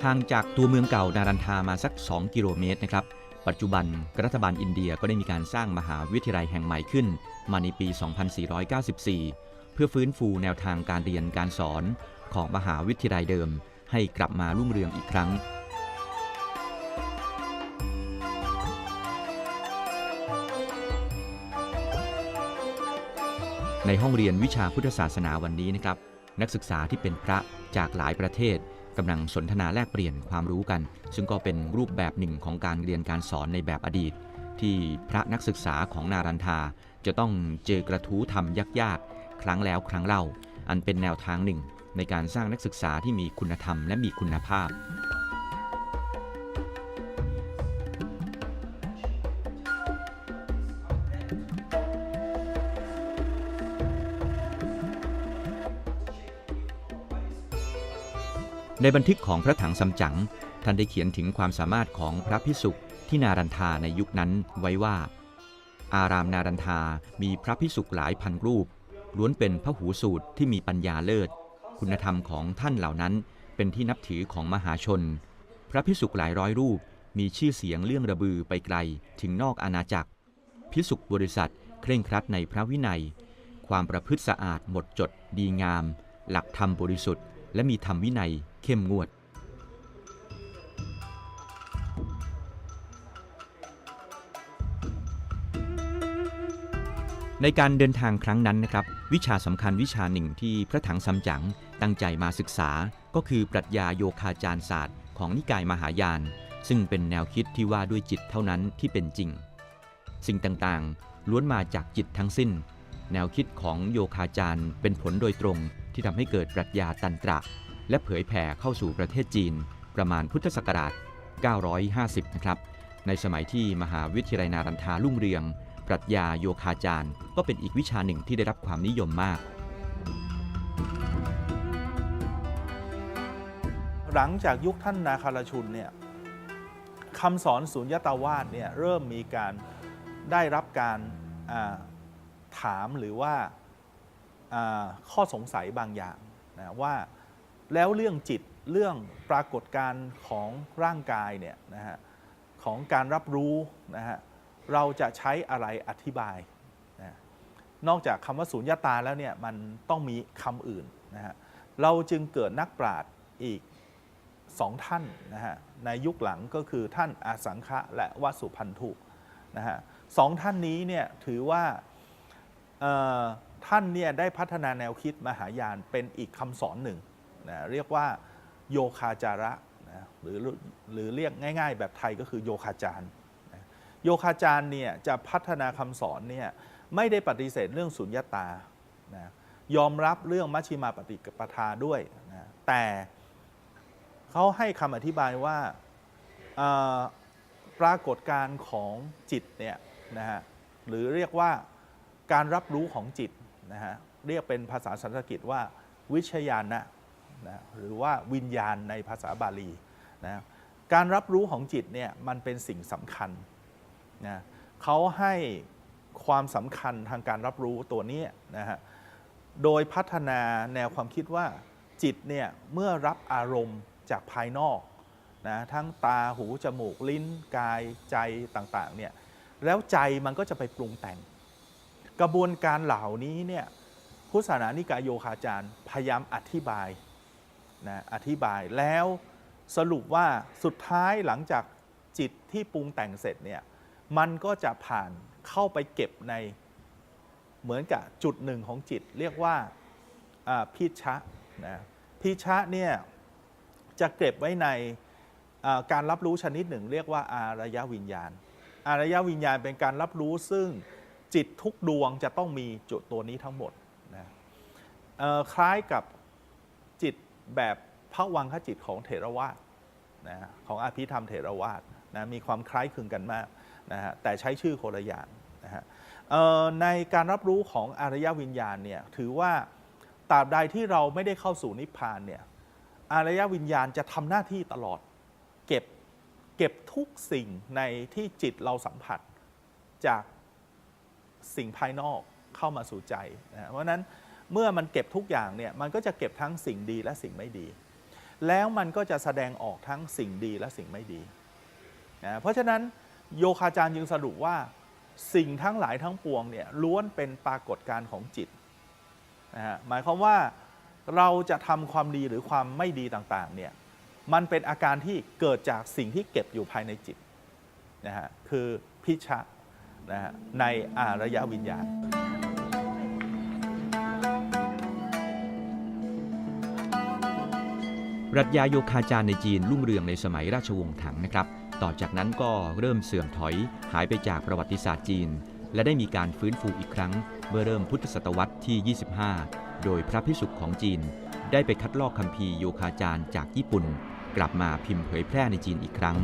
ห่างจากตัวเมืองเก่านารันทามาสัก2 กิโลเมตรนะครับปัจจุบันรัฐบาลอินเดียก็ได้มีการสร้างมหาวิทยาลัยแห่งใหม่ขึ้นมาในปี 2494 เพื่อฟื้นฟูแนวทางการเรียนการสอนของมหาวิทยาลัยเดิมให้กลับมารุ่งเรืองอีกครั้งในห้องเรียนวิชาพุทธศาสนาวันนี้นะครับนักศึกษาที่เป็นพระจากหลายประเทศกำลังสนทนาแลกเปลี่ยนความรู้กันซึ่งก็เป็นรูปแบบหนึ่งของการเรียนการสอนในแบบอดีตที่พระนักศึกษาของนารันทาจะต้องเจอกระทู้ทำยากๆครั้งแล้วครั้งเล่าอันเป็นแนวทางหนึ่งในการสร้างนักศึกษาที่มีคุณธรรมและมีคุณภาพในบันทึกของพระถังซัมจั๋งท่านได้เขียนถึงความสามารถของพระภิกษุที่นารันทาในยุคนั้นไว้ว่าอารามนารันทามีพระภิกษุหลายพันรูปล้วนเป็นพหูสูตรที่มีปัญญาเลิศคุณธรรมของท่านเหล่านั้นเป็นที่นับถือของมหาชนพระภิกษุหลายร้อยรูปมีชื่อเสียงเรื่องระบือไปไกลถึงนอกอาณาจักรภิกษุบริษัทเคร่งครัดในพระวินัยความประพฤติสะอาดหมดจดดีงามหลักธรรมบริสุทธิ์และมีธรรมวินัยเข้มงวดในการเดินทางครั้งนั้นนะครับวิชาสำคัญวิชาหนึ่งที่พระถังซัมจั๋งตั้งใจมาศึกษาก็คือปรัชญาโยคาจารศาสตร์ของนิกายมหายานซึ่งเป็นแนวคิดที่ว่าด้วยจิตเท่านั้นที่เป็นจริงสิ่งต่างๆล้วนมาจากจิตทั้งสิ้นแนวคิดของโยคาจารเป็นผลโดยตรงที่ทำให้เกิดปรัชญาตันตระและเผยแผ่เข้าสู่ประเทศจีนประมาณพุทธศักราช 950 นะครับในสมัยที่มหาวิทยาลัยนารันทารุ่งเรืองปรัชญาโยคาจารก็เป็นอีกวิชาหนึ่งที่ได้รับความนิยมมากหลังจากยุคท่านนาคาราชุนเนี่ยคำสอนสุญญตาวาสเนี่ยเริ่มมีการได้รับการถามหรือว่าข้อสงสัยบางอย่างนะว่าแล้วเรื่องจิตเรื่องปรากฏการณ์ของร่างกายเนี่ยนะฮะของการรับรู้นะฮะเราจะใช้อะไรอธิบายนะนอกจากคำว่าสุญญตาแล้วเนี่ยมันต้องมีคำอื่นนะฮะเราจึงเกิดนักปราชญ์อีก2 ท่านนะฮะในยุคหลังก็คือท่านอาสังคะและวสุพันธุนะฮะ2 ท่านนี้เนี่ยถือว่าท่านเนี่ยได้พัฒนาแนวคิดมหายานเป็นอีกคำสอนหนึ่งนะเรียกว่าโยคาจาระนะหรือเรียกง่ายๆแบบไทยก็คือโยคาจารนะโยคาจารเนี่ยจะพัฒนาคำสอนเนี่ยไม่ได้ปฏิเสธเรื่องสุญญตานะยอมรับเรื่องมัชฌิมาปฏิปทาด้วยนะแต่เขาให้คำอธิบายว่าปรากฏการณ์ของจิตเนี่ยนะฮะหรือเรียกว่าการรับรู้ของจิตนะฮะเรียกเป็นภาษาสันสกฤตว่าวิชญาณนะหรือว่าวิญญาณในภาษาบาลีนะการรับรู้ของจิตเนี่ยมันเป็นสิ่งสำคัญนะเขาให้ความสำคัญทางการรับรู้ตัวนี้นะฮะโดยพัฒนาแนวความคิดว่าจิตเนี่ยเมื่อรับอารมณ์จากภายนอกนะทั้งตาหูจมูกลิ้นกายใจต่างๆเนี่ยแล้วใจมันก็จะไปปรุงแต่งกระบวนการเหล่านี้เนี่ยพุทธศาสนานิกายโยคาจารพยายามอธิบายแล้วสรุปว่าสุดท้ายหลังจากจิตที่ปรุงแต่งเสร็จเนี่ยมันก็จะผ่านเข้าไปเก็บในเหมือนกับจุดหนึ่งของจิตเรียกว่าพิชะนะพิชะเนี่ยจะเก็บไว้ในการรับรู้ชนิดหนึ่งเรียกว่าอารยวิญญาณอารยวิญญาณเป็นการรับรู้ซึ่งจิตทุกดวงจะต้องมีจุดตัวนี้ทั้งหมดนะคล้ายกับจิตแบบภวังคจิตของเถรวาทนะของอภิธรรมเถรวาทนะมีความคล้ายคลึงกันมากนะฮะแต่ใช้ชื่อคนละอย่างนะฮะในการรับรู้ของอารยวิญญาณเนี่ยถือว่าตราบใดที่เราไม่ได้เข้าสู่นิพพานเนี่ยอารยวิญญาณจะทำหน้าที่ตลอดเก็บทุกสิ่งในที่จิตเราสัมผัสจากสิ่งภายนอกเข้ามาสู่ใจนะเพราะนั้นเมื่อมันเก็บทุกอย่างเนี่ยมันก็จะเก็บทั้งสิ่งดีและสิ่งไม่ดี แล้วมันก็จะแสดงออกทั้งสิ่งดีและสิ่งไม่ดีนะเพราะฉะนั้นโยคาจารย์จึงสรุปว่าสิ่งทั้งหลายทั้งปวงเนี่ยล้วนเป็นปรากฏการณ์ของจิตนะฮะหมายความว่าเราจะทำความดีหรือความไม่ดีต่างๆเนี่ยมันเป็นอาการที่เกิดจากสิ่งที่เก็บอยู่ภายในจิตนะฮะคือพิชะนะฮะในอารยวิญญาณปรัชญาโยคาจารย์ในจีนรุ่งเรืองในสมัยราชวงศ์ถังนะครับต่อจากนั้นก็เริ่มเสื่อมถอยหายไปจากประวัติศาสตร์จีนและได้มีการฟื้นฟูอีกครั้งเมื่อเริ่มพุทธศตวรรษที่ 25 โดยพระภิกษุของจีนได้ไปคัดลอกคัมภีร์โยคาจารย์จากญี่ปุ่นกลับมาพิมพ์เผยแพร่ในจีนอีกครั้ง